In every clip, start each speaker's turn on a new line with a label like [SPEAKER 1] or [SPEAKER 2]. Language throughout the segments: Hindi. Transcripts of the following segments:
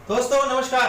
[SPEAKER 1] दोस्तों नमस्कार।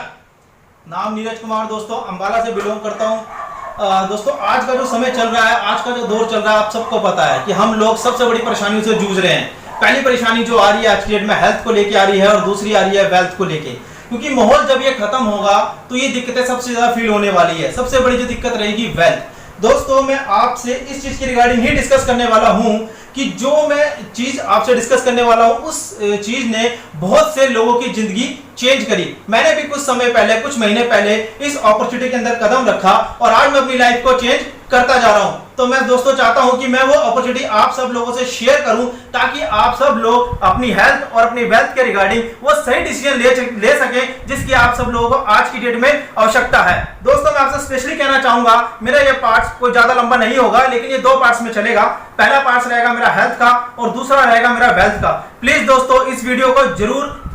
[SPEAKER 1] नाम नीरज कुमार। दोस्तों अंबाला से बिलोंग करता हूँ। दोस्तों आज का जो समय चल रहा है, आज का जो दौर चल रहा है, आप सबको पता है कि हम लोग सबसे बड़ी परेशानियों से जूझ रहे हैं। पहली परेशानी जो आ रही है आज की डेट में हेल्थ को लेके आ रही है और दूसरी आ रही है वेल्थ को लेके। क्योंकि माहौल जब ये खत्म होगा तो ये दिक्कतें सबसे ज्यादा फील होने वाली है। सबसे बड़ी जो दिक्कत रहेगी वेल्थ। दोस्तों मैं आपसे इस चीज की रिगार्डिंग ही डिस्कस करने वाला हूं कि जो मैं चीज आपसे डिस्कस करने वाला हूं उस चीज ने बहुत से लोगों की जिंदगी चेंज करी। मैंने भी कुछ समय पहले, कुछ महीने पहले इस अपॉर्चुनिटी के अंदर कदम रखा और आज मैं अपनी लाइफ को चेंज करता जा रहा हूं। तो मैं दोस्तों चाहता हूं कि मैं वो अपॉर्चुनिटी आप सब लोगों से शेयर करूं ताकि आप सब लोग अपनी हेल्थ और अपनी वेल्थ के रिगार्डिंग वो सही डिसीजन ले सकें जिसकी आप सब लोगों को आज की डेट में आवश्यकता है। दोस्तों मैं आपसे स्पेशली कहना चाहूंगा, मेरा ये पार्ट्स कोई ज्यादा लंबा नहीं होगा, लेकिन ये दो पार्ट्स में चलेगा। पहला पार्ट्स रहेगा मेरा हेल्थ का और दूसरा रहेगा मेरा वेल्थ का। प्लीज दोस्तों इस वीडियो को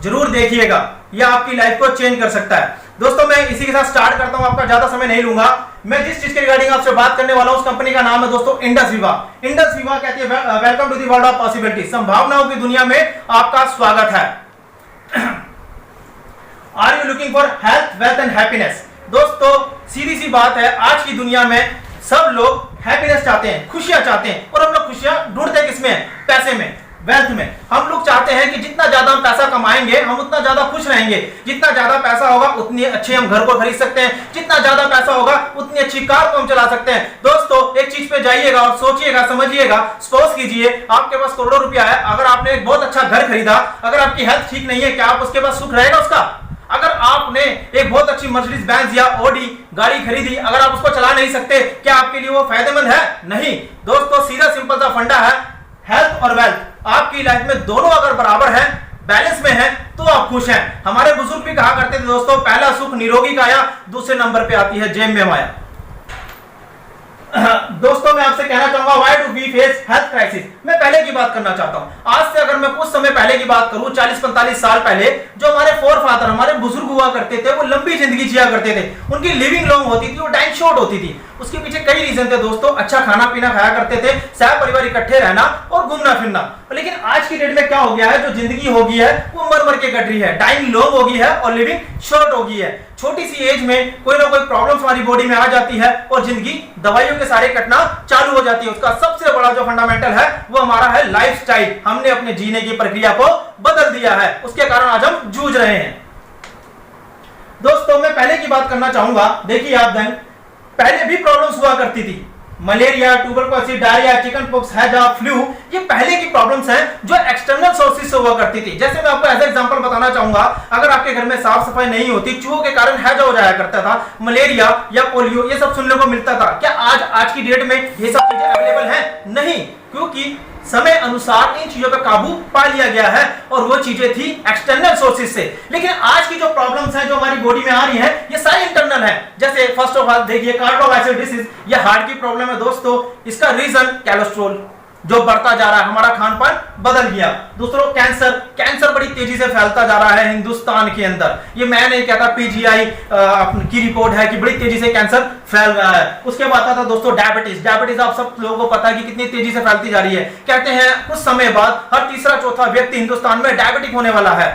[SPEAKER 1] जरूर देखिएगा, यह आपकी लाइफ को चेंज कर सकता है। दोस्तों मैं इसी के साथ स्टार्ट करता हूं, आपका ज्यादा समय नहीं लूंगा। मैं जिस चीज के रिगार्डिंग आपसे बात करने वाला हूं उस कंपनी का नाम है दोस्तों इंडस विवा। इंडस विवा कहती है welcome to the world of possibility, संभावनाओं की दुनिया में आपका स्वागत है। Are you looking for health, wealth and happiness? दोस्तों सीधी सी बात है, आज की दुनिया में सब लोग हैप्पीनेस चाहते हैं, खुशियां चाहते हैं। और हम लोग खुशियां ढूंढते किसमें? पैसे में, वेल्थ में। हम लोग चाहते हैं कि जितना ज्यादा हम पैसा कमाएंगे हम उतना ज्यादा खुश रहेंगे। जितना ज्यादा पैसा होगा उतनी अच्छे हम घर को खरीद सकते हैं, जितना ज्यादा पैसा होगा उतनी अच्छी कार को हम चला सकते हैं। दोस्तों एक चीज पे जाइएगा और सोचिएगा, समझिएगा। सपोज कीजिए आपके पास करोड़ों रुपया है, अगर आपने एक बहुत अच्छा घर खरीदा, अगर आपकी हेल्थ ठीक नहीं है, क्या आप उसके पास सुख रहेगा उसका? अगर आपने एक बहुत अच्छी मर्सिडीज बेंज या ऑडी गाड़ी खरीदी, अगर आप उसको चला नहीं सकते, क्या आपके लिए वो फायदेमंद है? नहीं। दोस्तों सीधा सिंपल सा फंडा है, हेल्थ और वेल्थ आपकी लाइफ में दोनों अगर बराबर हैं, बैलेंस में हैं, तो आप खुश हैं। हमारे बुजुर्ग भी कहा करते थे दोस्तों, पहला सुख निरोगी काया, दूसरे नंबर पे आती है जेब में माया। दोस्तों मैं आपसे कहना चाहूंगा why do we face health crisis. मैं पहले की बात करना चाहता हूं। आज से अगर मैं कुछ समय पहले की बात करूं, 40-45 साल पहले, जो हमारे फोरफादर, हमारे बुजुर्ग हुआ करते थे, वो लंबी जिंदगी जिया करते थे। उनकी लिविंग लॉन्ग होती थी, वो डाइंग शॉर्ट होती थी। उसके पीछे कई रीजन थे दोस्तों। अच्छा खाना पीना खाया करते थे, सह परिवार इकट्ठे रहना और घूमना फिरना। लेकिन आज की डेट में क्या हो गया है, जो जिंदगी हो गई है वो मर मर के कट रही है, डाइंग लॉन्ग हो गई है और लिविंग शॉर्ट हो गई है। छोटी सी एज में कोई ना कोई प्रॉब्लम्स हमारी बॉडी में आ जाती है और जिंदगी दवाइयों के सारे कटना चालू हो जाती है। उसका सबसे बड़ा जो फंडामेंटल है वो हमारा है लाइफस्टाइल। हमने अपने जीने की प्रक्रिया को बदल दिया है, उसके कारण आज हम जूझ रहे हैं। दोस्तों मैं पहले की बात करना चाहूंगा। देखिए आप देन, पहले भी प्रॉब्लम्स हुआ करती थी, malaria, tuberculosis, diarrhoea, chicken pox, हैजा, फ्लू, ये पहले की प्रॉब्लम्स हैं जो एक्सटर्नल सोर्सेज से हुआ करती थी। जैसे मैं आपको एज एग्जांपल बताना चाहूंगा, अगर आपके घर में साफ सफाई नहीं होती, चूहों के कारण हैजा हो जाया करता था, मलेरिया या पोलियो ये सब सुनने को मिलता था। क्या आज की डेट में ये सब चीजें अवेलेबल हैं? नहीं, क्योंकि समय अनुसार इन चीजों पर काबू पा लिया गया है और वो चीजें थी एक्सटर्नल सोर्सेज से। लेकिन आज की जो प्रॉब्लम्स हैं जो हमारी बॉडी में आ रही हैं, ये सारी इंटरनल है। जैसे फर्स्ट ऑफ ऑल देखिए कार्डियोवास्कुलर डिसीज, ये हार्ट की प्रॉब्लम है दोस्तों। इसका रीजन कोलेस्ट्रॉल जो बढ़ता जा रहा है, हमारा खान पान बदल गया। दूसरा कैंसर बड़ी तेजी से फैलता जा रहा है हिंदुस्तान के अंदर। ये मैं नहीं कहता, पीजीआई की रिपोर्ट है कि बड़ी तेजी से कैंसर फैल रहा है। उसके बाद आता दोस्तों डायबिटीज आप सब लोगों को पता है कि कितनी तेजी से फैलती जा रही है। कहते हैं कुछ समय बाद हर तीसरा चौथा व्यक्ति हिंदुस्तान में डायबिटिक होने वाला है।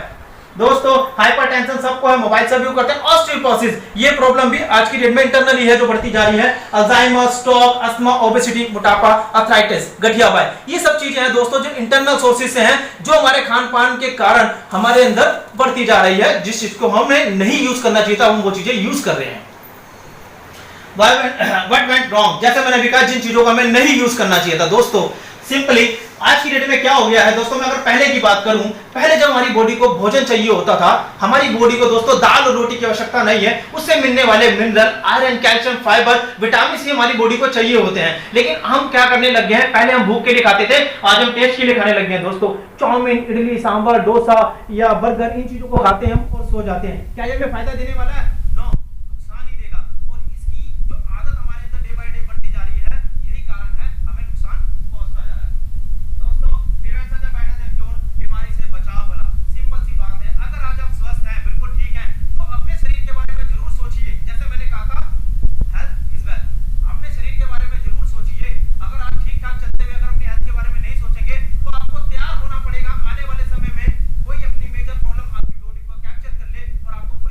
[SPEAKER 1] दोस्तों हाइपरटेंशन सबको है, मोबाइल से व्यू करते हैं। ऑस्टियोपोरोसिस ये प्रॉब्लम भी आज की डेट में इंटरनली है जो बढ़ती जा रही है। अल्जाइमर, स्ट्रोक, अस्थमा, ओबेसिटी, मोटापा, आर्थराइटिस, गठियावाई, ये सब चीजें हैं दोस्तों जो इंटरनल सोर्सेज से हैं, जो हमारे खान पान के कारण हमारे अंदर बढ़ती जा रही है। जिस चीज को हमें नहीं यूज करना चाहिए था हम वो चीजें यूज कर रहे हैं। What went wrong? जैसे मैंने भी कहा, जिन चीजों को हमें नहीं यूज करना चाहिए था दोस्तों। सिंपली आज की डेट में क्या हो गया है दोस्तों, मैं अगर पहले की बात करूं, पहले जब हमारी बॉडी को भोजन चाहिए होता था, हमारी बॉडी को दोस्तों दाल और रोटी की आवश्यकता नहीं है, उससे मिलने वाले mineral, iron, calcium, fibre, vitamin C हमारी बॉडी को चाहिए होते हैं। लेकिन हम क्या करने लग गए हैं, पहले हम भूख के लिए खाते थे, आज हम टेस्ट के लिए खाने लग गए हैं दोस्तों। चाउमीन, इडली, सांभर, डोसा या बर्गर, इन चीजों को खाते हैं हम और सो जाते हैं। क्या ये हमें फायदा देने वाला है? आपको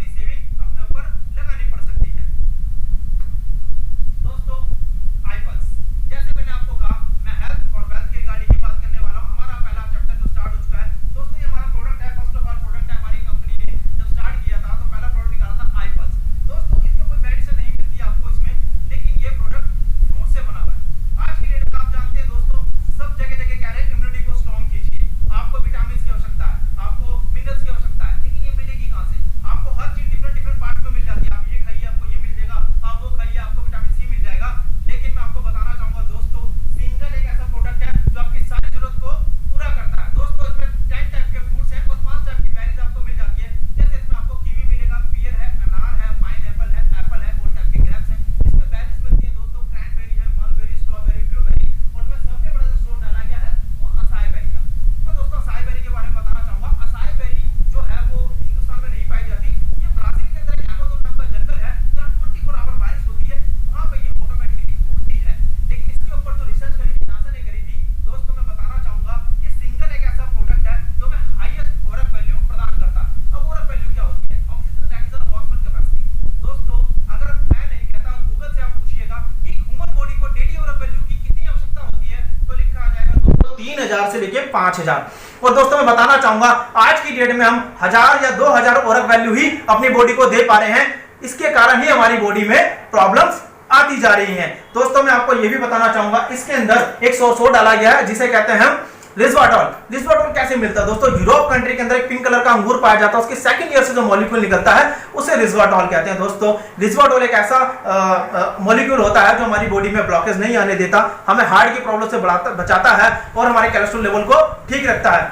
[SPEAKER 1] 3000 से लेके 5000। और दोस्तों मैं बताना चाहूंगा आज की डेट में हम 1000 या 2000 ओरक वैल्यू ही अपनी बॉडी को दे पा रहे हैं। इसके कारण ही हमारी बॉडी में प्रॉब्लम्स आती जा रही हैं। दोस्तों मैं आपको यह भी बताना चाहूंगा इसके अंदर एक सोर्स डाला गया है जिसे कहते हैं हम रिस्वाटॉल। रिस्वाटॉल कैसे मिलता है दोस्तों? यूरोप कंट्री के अंदर एक पिंक कलर का अंगूर पाया जाता है, उसके सेकंड ईयर से जो मॉलिक्यूल निकलता है उसे रिस्वाटॉल कहते हैं। दोस्तों रिस्वाटॉल एक ऐसा मॉलिक्यूल होता है जो हमारी बॉडी में ब्लॉकेज नहीं आने देता, हमें हार्ट की प्रॉब्लम से बचाता है और हमारे कोलेस्ट्रॉल लेवल को ठीक रखता है।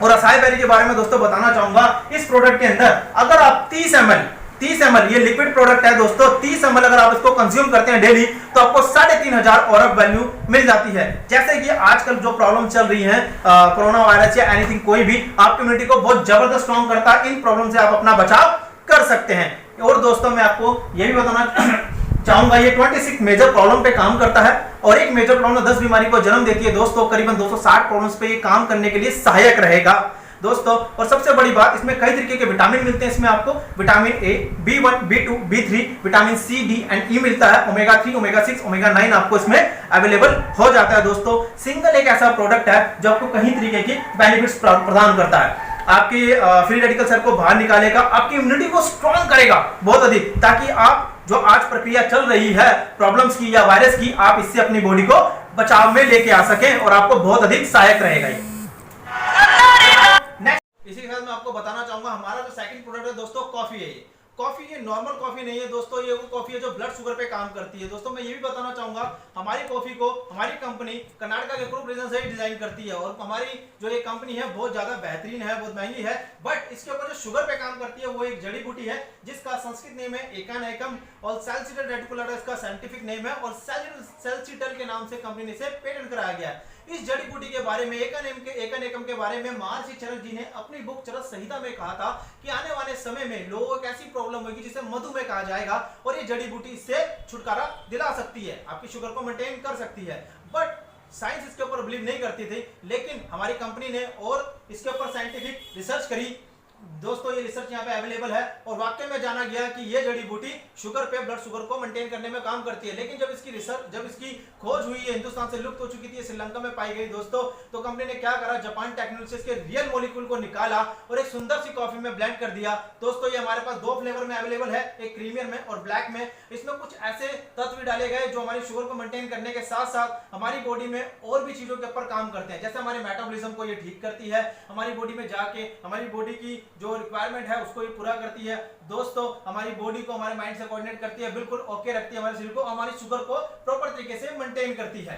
[SPEAKER 1] और असाई बेरी के बारे में दोस्तों बताना चाहूंगा, इस प्रोडक्ट के अंदर अगर आप 30 ml ये लिक्विड प्रोडक्ट है दोस्तों, 30 ml अगर आप इसको कंज्यूम करते हैं डेली तो आपको 3500 ओरक वैल्यू मिल जाती है। जैसे कि आजकल जो प्रॉब्लम चल रही है कोरोना वायरस या एनीथिंग, कोई भी आपकी इम्यूनिटी को बहुत जबरदस्त स्ट्रॉन्ग करता है। इन प्रॉब्लम से आप अपना बचाव कर सकते हैं। और दोस्तों मैं आपको यह भी बताना चाहूंगा ये 26 मेजर प्रॉब्लम पे काम करता है और एक मेजर प्रॉब्लम 10 बीमारी को जन्म देती है दोस्तों। करीबन 260 प्रॉब्लम्स पे ये काम करने के लिए सहायक रहेगा दोस्तों। और सबसे बड़ी बात, इसमें कई तरीके के विटामिन मिलते हैं। इसमें आपको vitamin A, B1, B2, B3, vitamin C, D and E मिलता है। ओमेगा 3, ओमेगा 6, ओमेगा 9 आपको इसमें अवेलेबल हो जाता है दोस्तों। सिंगल एक ऐसा प्रोडक्ट है जो आपको कई तरीके की बेनिफिट्स प्रदान करता है। आपकी फ्री रेडिकल सेल को बाहर निकालेगा, आपकी इम्यूनिटी को स्ट्रॉन्ग करेगा बहुत अधिक, ताकि आप जो आज प्रक्रिया चल रही है प्रॉब्लम्स की या वायरस की, आप इससे अपनी बॉडी को बचाव में लेके आ सकें और आपको बहुत अधिक सहायक रहेगा। इसी के साथ मैं आपको बताना चाहूंगा हमारा जो सेकंड प्रोडक्ट है दोस्तों, कॉफी है। कॉफी ये नॉर्मल कॉफी नहीं है दोस्तों, ये वो कॉफी है जो ब्लड शुगर पे काम करती है। दोस्तों मैं ये भी बताना चाहूंगा हमारी कॉफी को हमारी कंपनी कर्नाटक के कुरुप रीजन से ही डिजाइन करती है और हमारी जो ये कंपनी है बहुत ज्यादा बेहतरीन है, बहुत महंगी है, बट इसके ऊपर जो शुगर पे काम करती है वो एक जड़ी बूटी है जिसका संस्कृत नेम है एकानाइकम और सैलसिटल रेटिकुलाटा इसका साइंटिफिक नेम है और सैलसिटल के नाम से कंपनी ने इसे पेटेंट कराया गया है। इस जड़ी बूटी के बारे में एकानेकम के बारे में महर्षि चरक जी ने अपनी बुक चरक संहिता में कहा था कि आने वाले समय में लोगों को कैसी प्रॉब्लम होगी जिसे मधुमेह कहा जाएगा और ये जड़ी बूटी इससे छुटकारा दिला सकती है, आपकी शुगर को मेंटेन कर सकती है। बट साइंस इसके ऊपर बिलीव नहीं करती थी, लेकिन हमारी कंपनी ने और इसके ऊपर साइंटिफिक रिसर्च करी दोस्तों। ये रिसर्च यहाँ पे अवेलेबल है और वाकई में जाना गया कि ये जड़ी बूटी शुगर पे ब्लड शुगर को मेंटेन करने में काम करती है। लेकिन जब इसकी खोज हुई है, हिंदुस्तान से लुप्त हो चुकी थी, श्रीलंका में पाई गई दोस्तों, तो कंपनी ने क्या करा, जापान टेक्नोलॉजी से इसके रियल मॉलिक्यूल को निकाला और एक सुंदर सी कॉफी में ब्लेंड कर दिया दोस्तों। ये हमारे पास 2 फ्लेवर में अवेलेबल है, एक प्रीमियम में और ब्लैक में। इसमें कुछ ऐसे तत्व डाले गए जो हमारी शुगर को मेंटेन करने के साथ साथ हमारी बॉडी में और भी चीजों के ऊपर काम करते हैं। जैसे हमारे मेटाबॉलिज्म को ये ठीक करती है, हमारी बॉडी में जाके हमारी बॉडी की जो रिक्वायरमेंट है उसको ये पूरा करती है दोस्तों। हमारी बॉडी को हमारे माइंड से कोऑर्डिनेट करती है, बिल्कुल ओके रखती है हमारे शरीर को, हमारी शुगर को प्रॉपर तरीके से मेंटेन करती है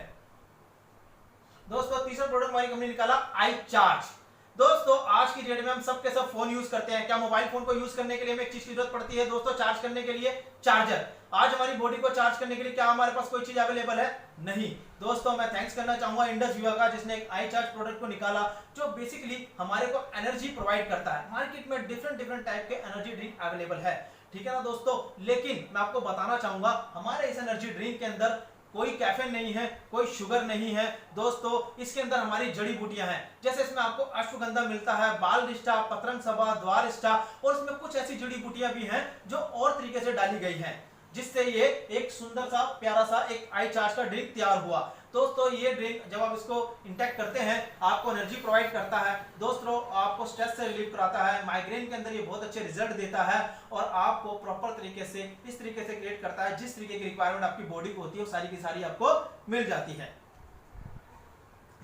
[SPEAKER 1] दोस्तों। तीसरा प्रोडक्ट हमारी कंपनी निकाला आई चार्ज। दोस्तों आज की डेट में हम सब के सब फोन यूज करते हैं। क्या मोबाइल फोन को यूज करने के लिए हमें एक चीज की जरूरत पड़ती है दोस्तों, चार्ज करने के लिए चार्जर। आज हमारी बॉडी को चार्ज करने के लिए क्या हमारे पास कोई चीज अवेलेबल है? नहीं दोस्तों। मैं थैंक्स करना चाहूंगा इंडस युवा का जिसने एक आई चार्ज प्रोडक्ट को निकाला जो बेसिकली हमारे को एनर्जी प्रोवाइड करता है। मार्केट में डिफरेंट टाइप के एनर्जी ड्रिंक अवेलेबल है, ठीक है ना दोस्तों। लेकिन मैं आपको बताना चाहूंगा हमारे इस एनर्जी ड्रिंक के अंदर कोई कैफीन नहीं है, कोई शुगर नहीं है दोस्तों। इसके अंदर हमारी जड़ी बूटियां हैं, जैसे इसमें आपको अश्वगंधा मिलता है, बालरिष्टा, पत्रंग सभा, द्वारिष्टा और इसमें कुछ ऐसी जड़ी बूटियां भी हैं जो और तरीके से डाली गई हैं जिससे ये एक सुंदर सा प्यारा सा एक आई चार्ज का ड्रिंक तैयार हुआ दोस्तों। ये ड्रिंक जब आप इसको इंटेक करते हैं आपको एनर्जी प्रोवाइड करता है दोस्तों, आपको स्ट्रेस से रिलीफ कराता है, माइग्रेन के अंदर ये बहुत अच्छे रिजल्ट देता है और आपको प्रॉपर तरीके से इस तरीके से क्रिएट करता है जिस तरीके की रिक्वायरमेंट आपकी बॉडी को होती है वो सारी की सारी आपको मिल जाती है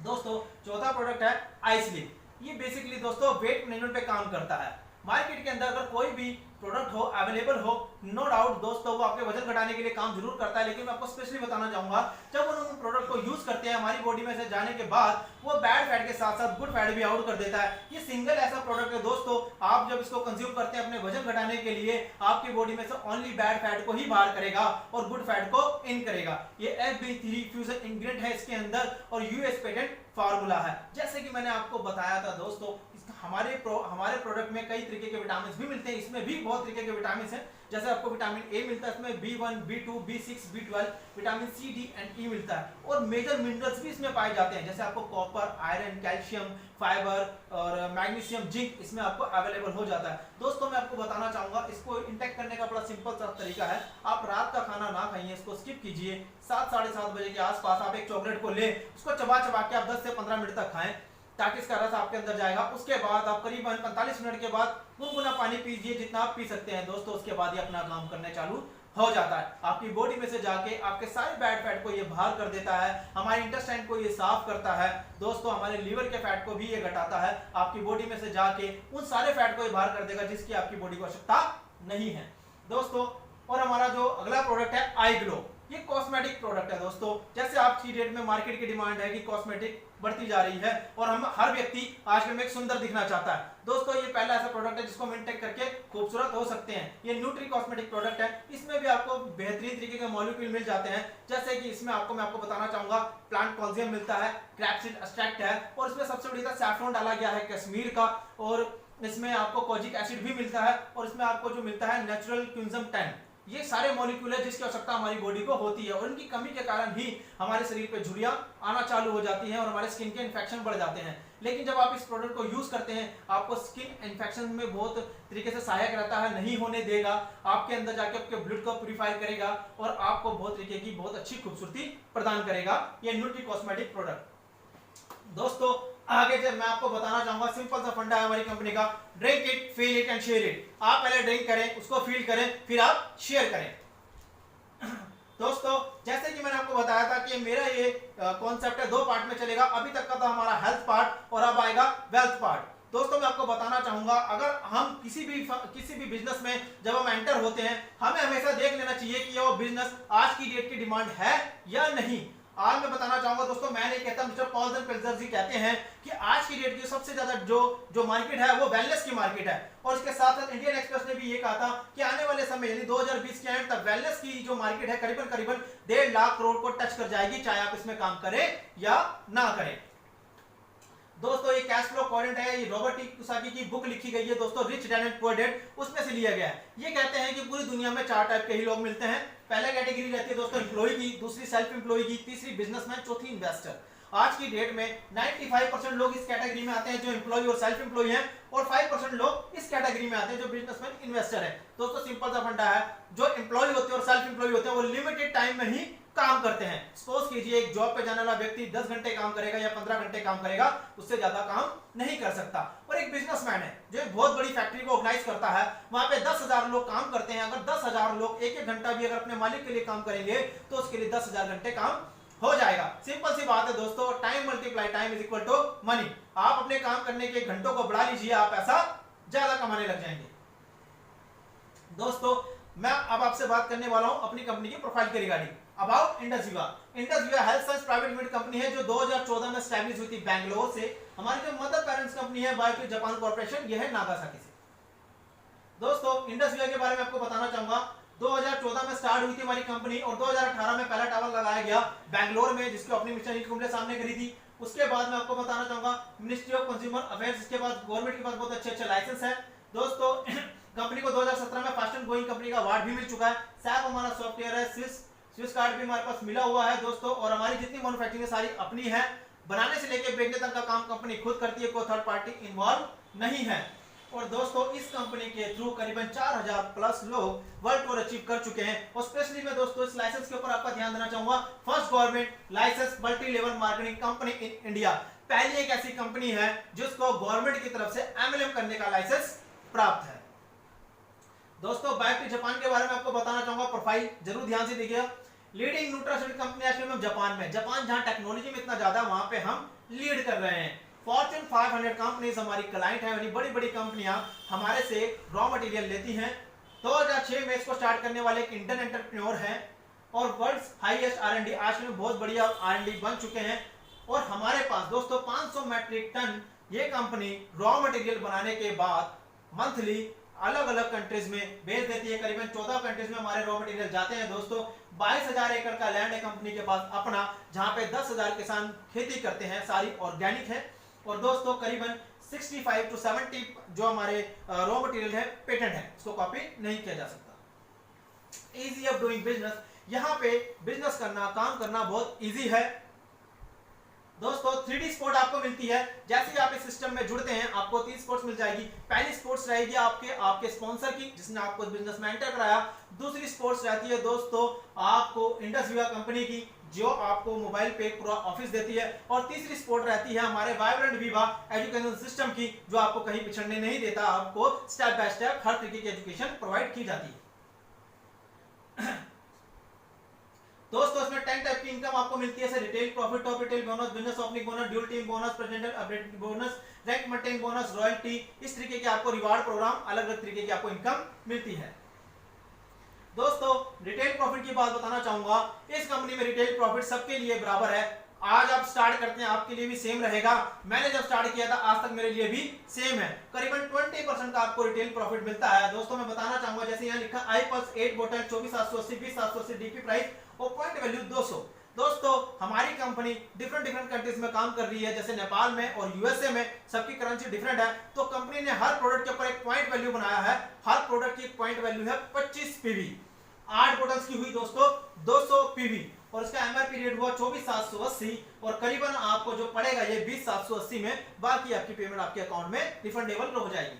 [SPEAKER 1] दोस्तों। चौथा प्रोडक्ट है आइसलिन। ये बेसिकली दोस्तों वेट मैनेजमेंट पे काम करता है। मार्केट के अंदर अगर कोई भी प्रोडक्ट हो अवेलेबल हो, नो डाउट दोस्तों वो आपके वजन घटाने के लिए काम जरूर करता है, लेकिन मैं आपको स्पेशली बताना चाहूंगा जब उन प्रोडक्ट को यूज करते हैं हमारी बॉडी में से जाने के बाद वो बैड फैट के साथ साथ गुड फैट भी आउट कर देता है। ये सिंगल ऐसा प्रोडक्ट है दोस्तों, आप जब इसको कंज्यूम करते हैं अपने वजन घटाने के लिए आपकी बॉडी में से ओनली बैड फैट को ही बाहर करेगा और गुड फैट को इन करेगा। ये FB3 फ्यूजन इंग्रेडिएंट है इसके अंदर और यूएस पेटेंट फार्मूला है। जैसे कि मैंने आपको बताया था दोस्तों, हमारे प्रोडक्ट में कई तरीके के विटामिन भी मिलते हैं, इसमें भी बहुत तरीके के विटामिन हैं। जैसे आपको विटामिन ए मिलता है, इसमें B1, B2, B6, B12, vitamin C, D and E मिलता है, और मेजर मिनरल्स भी इसमें पाए जाते हैं, जैसे आपको कॉपर, आयरन, कैल्शियम, फाइबर और मैग्नीशियम, जिंक इसमें आपको अवेलेबल हो जाता है। दोस्तों मैं आपको बताना चाहूंगा, इसको इंटेक करने का बड़ा सिंपल सा तरीका है। आप रात का खाना ना खाइए, इसको स्किप कीजिए। 7 साढ़े 7 बजे के आसपास आप एक चॉकलेट को ले, उसको चबा चबा के आप 10 से 15 मिनट तक खाएं, ताकि इसका रस आपके अंदर जाएगा। उसके बाद आप करीबन 45 मिनट के बाद गुनगुना पानी पीजिए, जितना आप पी सकते हैं दोस्तों। उसके बाद ये अपना काम करने चालू हो जाता है, आपकी बॉडी में से जाके आपके सारे बैड फैट को ये बाहर कर देता है, हमारे इंटेस्टाइन को ये साफ करता है दोस्तों, हमारे लीवर के फैट को भी ये घटाता है, आपकी बॉडी में से जाके उन सारे फैट को ये बाहर कर देगा जिसकी आपकी बॉडी को आवश्यकता नहीं है दोस्तों। और हमारा जो अगला प्रोडक्ट है आई ग्लो, ये कॉस्मेटिक प्रोडक्ट है दोस्तों। जैसे आज की डेट में मार्केट की डिमांड है कि कॉस्मेटिक बढ़ती जा रही है और हम हर व्यक्ति आजकल में एक सुंदर दिखना चाहता है दोस्तों। ये पहला ऐसा प्रोडक्ट है जिसको हम इंटेक करके खूबसूरत हो सकते हैं। ये न्यूट्री कॉस्मेटिक प्रोडक्ट है, इसमें भी आपको बेहतरीन तरीके के मॉलिक्यूल मिल जाते हैं, जैसे कि इसमें मैं आपको बताना चाहूंगा प्लांट कॉल्जियम मिलता है, क्रैपसीड एक्सट्रैक्ट है, और इसमें सबसे बड़ी सैफरॉन डाला गया है कश्मीर का, और इसमें आपको कोजिक एसिड भी मिलता है, और इसमें आपको जो मिलता है नेचुरल क्विंजम 10। ये सारे मॉलिक्यूल है जिसकी आवश्यकता हमारी बॉडी को होती है, और इनकी कमी के कारण ही हमारे शरीर पे झुर्रियां आना चालू हो जाती हैं और हमारे स्किन के इन्फेक्शन बढ़ जाते हैं। लेकिन जब आप इस प्रोडक्ट को यूज करते हैं, आपको स्किन इन्फेक्शन में बहुत तरीके से सहायक रहता है, नहीं होने देगा, आपके अंदर जाके आपके ब्लड को प्यूरिफाई करेगा और आपको बहुत तरीके की बहुत अच्छी खूबसूरती प्रदान करेगा ये न्यूट्री कॉस्मेटिक प्रोडक्ट। दोस्तों आगे जब मैं आपको बताना चाहूंगा, सिंपल सा फंडा है हमारी कंपनी का, drink it, feel it and share it. आप पहले ड्रिंक करें, उसको फील करें, फिर आप शेयर करें। दोस्तों जैसे कि मैंने आपको बताया था कि मेरा ये कॉन्सेप्ट है 2 पार्ट में चलेगा। अभी तक का तो हमारा हेल्थ पार्ट और अब आएगा वेल्थ पार्ट। दोस्तों मैं आपको बताना चाहूंगा, अगर हम किसी भी बिजनेस में जब हम एंटर होते हैं, हमें हमेशा देख लेना चाहिए कि वो बिजनेस आज की डेट की डिमांड है या नहीं। आज मैं बताना चाहूंगा दोस्तों, मैं नहीं कहता, मिस्टर पॉल पेल्जर जी कहते हैं कि आज की डेट की सबसे ज्यादा जो मार्केट है वो वेलनेस की मार्केट है। और इसके साथ साथ इंडियन एक्सप्रेस ने भी ये कहा था कि आने वाले समय यानी 2020 के एंड तक वेलनेस की जो मार्केट है करीबन 1.5 लाख करोड़ को टच कर जाएगी, चाहे आप इसमें काम करें या ना करें। दोस्तों ये कैश फ्लो क्वाड्रेंट है, ये रॉबर्ट टी कियोसाकी की बुक लिखी गई है दोस्तों, rich dad and poor dad, उसमें से लिया गया है। ये कहते हैं कि पूरी दुनिया में 4 टाइप के ही लोग मिलते हैं। पहले कैटेगरी रहती है दोस्तों एम्प्लॉय की, दूसरी सेल्फ एम्प्लॉय की, तीसरी बिजनेसमैन, चौथी इन्वेस्टर। आज की डेट में 95% लोग इस कैटेगरी में आते हैं जो एम्प्लॉय और सेल्फ एम्प्लॉय हैं, और 5% लोग इस कैटेगरी में आते हैं जो बिजनेसमैन इन्वेस्टर है। दोस्तों सिंपल सा फंडा है, जो एम्प्लॉय होते हैं और सेल्फ एम्प्लॉय होते हैं वो लिमिटेड टाइम में ही काम करते हैं। सपोज कीजिए एक जॉब पे जाने वाला व्यक्ति 10 घंटे काम करेगा या 15 घंटे काम करेगा, उससे ज्यादा काम नहीं कर सकता। और एक बिजनेसमैन है जो एक बहुत बड़ी फैक्ट्री को ऑर्गेनाइज करता है, वहां पे 10,000 लोग काम करते हैं। अगर 10,000 लोग एक घंटा भी अगर अपने मालिक के लिए काम करेंगे तो उसके लिए 10,000 घंटे काम हो जाएगा। सिंपल सी बात है दोस्तों, time multiply time is equal to money. आप अपने काम करने के घंटों को बढ़ा लीजिए, आप पैसा ज्यादा कमाने लग जाएंगे। दोस्तों मैं अब आपसे बात करने वाला हूं अपनी कंपनी की प्रोफाइल के रिगार्डिंग अबाउट इंडस विवा। इंडस विवा health science private limited company है जो 2014 में एस्टैब्लिश हुई थी बैंगलोर से। हमारी जो मदर पेरेंट्स कंपनी है बायोफ्री जापान कॉर्पोरेशन, यह है नागासाकी से। दोस्तों इंडस विवा के बारे में आपको बताना चाहूंगा, 2014 में स्टार्ट हुई थी हमारी कंपनी और 2018 में पहला टावर लगाया गया बैंगलोर में, जिसकी ओपनिंग मिस्टर अनिल कुंबले सामने करी थी। उसके बाद मैं आपको बताना चाहूंगा मिनिस्ट्री ऑफ कंज्यूमर अफेयर्स, इसके बाद गवर्नमेंट के पास बहुत अच्छे लाइसेंस है। दोस्तों कंपनी को 2017 में फास्ट एंड ग्रोइंग कंपनी का अवार्ड भी मिल चुका है। सैप हमारा सॉफ्टवेयर है, स्विस कार्ड भी हमारे पास मिला हुआ है दोस्तों, और हमारी जितनी मैन्युफैक्चरिंग है सारी अपनी है। बनाने से लेकर बेचने तक का काम कंपनी खुद करती है, कोई थर्ड पार्टी इन्वॉल्व नहीं है। और दोस्तों इस कंपनी के थ्रू करीबन 4000 प्लस लोग वर्ल्ड टूर अचीव कर चुके हैं। और स्पेशली मैं दोस्तों इस लाइसेंस के ऊपर आपका ध्यान देना चाहूंगा, first government licence multi level marketing company in India. पहली एक ऐसी कंपनी है जिसको गवर्नमेंट की तरफ से एमएलएम करने का लाइसेंस प्राप्त है। दोस्तों बायोफ्री जापान के बारे में आपको बताना चाहूंगा, प्रोफाइल जरूर ध्यान से देखिएगा। लीडिंग न्यूट्रास्यूटिकल कंपनी आज में जापान में, जापान जहां टेक्नोलॉजी में इतना ज्यादा, वहां पे हम लीड कर रहे हैं। फॉर्च्यून 500 कंपनीज हमारी क्लाइंट है, यानी बड़ी बड़ी कंपनियां हमारे से रॉ मटेरियल लेती हैं। 2006 में इसको स्टार्ट करने वाले एक इंडियन एंटरप्रेन्योर हैं और वर्ल्ड्स हाईएस्ट आर&डी आज में बहुत बढ़िया आर&डी बन चुके हैं। और हमारे पास दोस्तों 500 मैट्रिक टन ये कंपनी रॉ मटेरियल बनाने के बाद मंथली अलग अलग कंट्रीज में भेज देती है। करीबन 14 कंट्रीज में हमारे रॉ मटेरियल जाते हैं दोस्तों। 22,000 एकड़ का लैंड है कंपनी के पास अपना, जहां पे 10,000 किसान खेती करते हैं, सारी ऑर्गेनिक है। और दोस्तों करीबन 65 to 70 जो हमारे रॉ मटेरियल है पेटेंट है, उसको कॉपी नहीं किया जा सकता। इजी ऑफ डूइंग बिजनेस, यहाँ पे बिजनेस करना, काम करना बहुत इजी है दोस्तों। 3D स्पोर्ट आपको मिलती है, जैसे ही आप इस सिस्टम में जुड़ते हैं आपको 3 स्पोर्ट्स मिल जाएगी। पहली स्पोर्ट्स रहेगी आपके स्पॉन्सर की, जिसने आपको बिजनेस में एंटर कराया। दूसरी स्पोर्ट्स रहती है दोस्तों आपको इंडस विवा कंपनी की, जो आपको मोबाइल पे पूरा ऑफिस देती है। और तीसरी स्पोर्ट रहती है हमारे वाइब्रेंट विवा एजुकेशन सिस्टम की, जो आपको कहीं पिछड़ने नहीं देता, आपको स्टेप बाय स्टेप हर तरीके की एजुकेशन प्रोवाइड की जाती है दोस्तों। इसमें 10 टाइप की इनकम आपको मिलती है, जैसे retail profit, top retail bonus, business opening bonus, dual team bonus, presidential update bonus, rank maintain bonus, royalty. इस तरीके के आपको रिवार्ड प्रोग्राम, अलग अलग तरीके की आपको इनकम मिलती है दोस्तों। रिटेल प्रॉफिट की बात बताना चाहूंगा, इस कंपनी में रिटेल प्रॉफिट सबके लिए बराबर है। आज आप स्टार्ट करते हैं, आपके लिए भी सेम रहेगा। मैंने जब स्टार्ट किया था आज तक मेरे लिए भी सेम है। करीबन 20% का आपको रिटेल प्रॉफिट मिलता है दोस्तों। मैं बताना चाहूंगा, जैसे यहाँ लिखा iPulse 8 बोतल 24,780, 20,780 डीपी प्राइस और पॉइंट वैल्यू 200। दोस्तों हमारी कंपनी डिफरेंट कंट्रीज में काम कर रही है, जैसे नेपाल में और यूएसए में, सबकी करेंसी डिफरेंट है। तो कंपनी ने हर प्रोडक्ट के ऊपर एक पॉइंट वैल्यू बनाया है। हर प्रोडक्ट की एक पॉइंट वैल्यू है 25 पीवी। 8 बोतल्स की हुई दोस्तों 200 पीवी और इसका एमआरपी रेट हुआ 24,780 और करीबन आपको जो पड़ेगा ये 20,780 में। बाकी आपकी पेमेंट आपके अकाउंट में रिफंडेबल हो जाएगी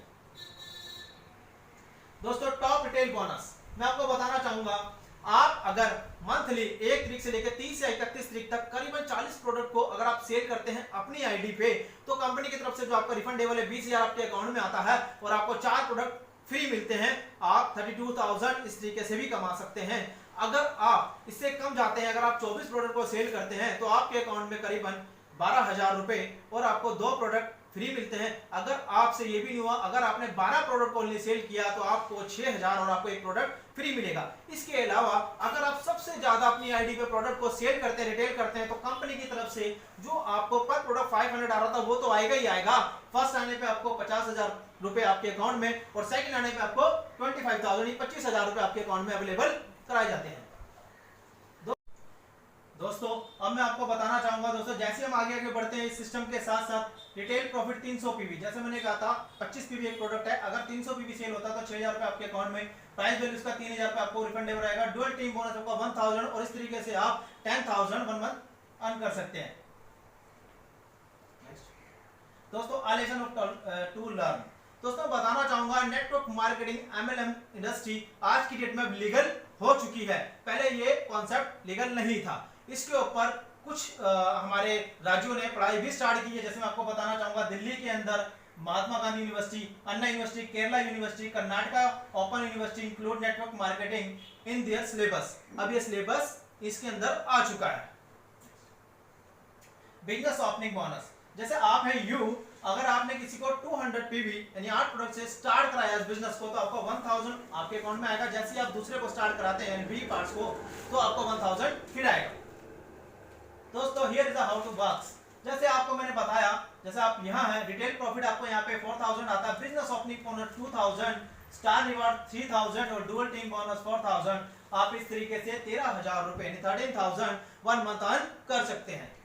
[SPEAKER 1] दोस्तों। टॉप रिटेल बोनस मैं आपको बताना चाहूंगा, आप अगर मंथली 1 तारीख से लेकर 30 या 31 तारीख तक करीबन 40 प्रोडक्ट को अगर आप सेल करते हैं अपनी आईडी पे, तो कंपनी की तरफ से जो आपका रिफंडेबल है 20,000 आपके अकाउंट में आता है और आपको 4 प्रोडक्ट फ्री मिलते हैं। आप 32,000 इस तरीके से भी कमा सकते हैं। अगर आप इससे कम जाते हैं, अगर आप 24 प्रोडक्ट को सेल करते हैं तो आपके अकाउंट में करीबन 12,000 रुपए और आपको 2 प्रोडक्ट फ्री मिलते हैं। अगर आपसे ये भी नहीं हुआ, अगर आपने 12 प्रोडक्ट को सेल किया तो आपको 6,000 और आपको 1 प्रोडक्ट फ्री मिलेगा। इसके अलावा अगर आप सबसे ज्यादा अपनी आईडी पे प्रोडक्ट को सेल करते हैं, रिटेल करते हैं, तो कंपनी की तरफ से जो आपको पर प्रोडक्ट 500 आ रहा था वो तो आएगा ही आएगा। फर्स्ट आने पे आपको 50,000 रुपए आपके अकाउंट में और सेकंड आने पे आपको 25,000 25,000 रुपए आपके अकाउंट में अवेलेबल कराए जाते हैं दोस्तों। अब मैं आपको बताना चाहूंगा दोस्तों, जैसे हम आगे बढ़ते हैं इस सिस्टम के साथ साथ रिटेल प्रॉफिट 300 पीवी, जैसे मैंने कहा था 25 पीवी एक प्रोडक्ट है, अगर 300 पीवी सेल होता है तो 6,000 रुपए आपके अकाउंट में, प्राइस वैल्यू इसका 3,000 रुपए आपको रिफंडेबल रहेगा। डुअल टीम बोनस आपका 1,000 और इस तरीके से आप 10,000 वन मंथ अर्न कर सकते हैं दोस्तों। लेसन ऑफ टू लर्न दोस्तों बताना चाहूंगा, नेटवर्क मार्केटिंग MLM इंडस्ट्री आज की डेट में लीगल हो चुकी है। पहले ये कॉन्सेप्ट लीगल नहीं था। इसके ऊपर कुछ हमारे राज्यों ने पढ़ाई भी स्टार्ट की है। जैसे मैं आपको बताना चाहूंगा, दिल्ली के अंदर Mahatma Gandhi university, Anna university, Kerala university, Karnataka open university include network marketing in their syllabus. अब ये सिलेबस इसके अंदर आ चुका है। बिजनेस ओपनिंग बोनस, जैसे आप है यू, अगर आपने किसी को 200 पीवी यानी 8 प्रोडक्ट से स्टार्ट कराया इस बिजनेस को, तो आपको 1,000 आपके अकाउंट में आएगा। जैसे ही आप दूसरे को स्टार्ट कराते हैं यानी बी पार्ट्स को, तो आपको 1,000 फिर आएगा दोस्तों। Here is how to works, जैसे आपको मैंने बताया, जैसे आप यहाँ हैं, रिटेल प्रॉफिट आपको यहाँ पे 4,000 आता है, business opening bonus 2,000, star reward 3,000 और डुअल टीम बोनस 4,000। आप इस तरीके से 13,000 रुपए यानी 13,000 वन मंथ अर्न कर सकते हैं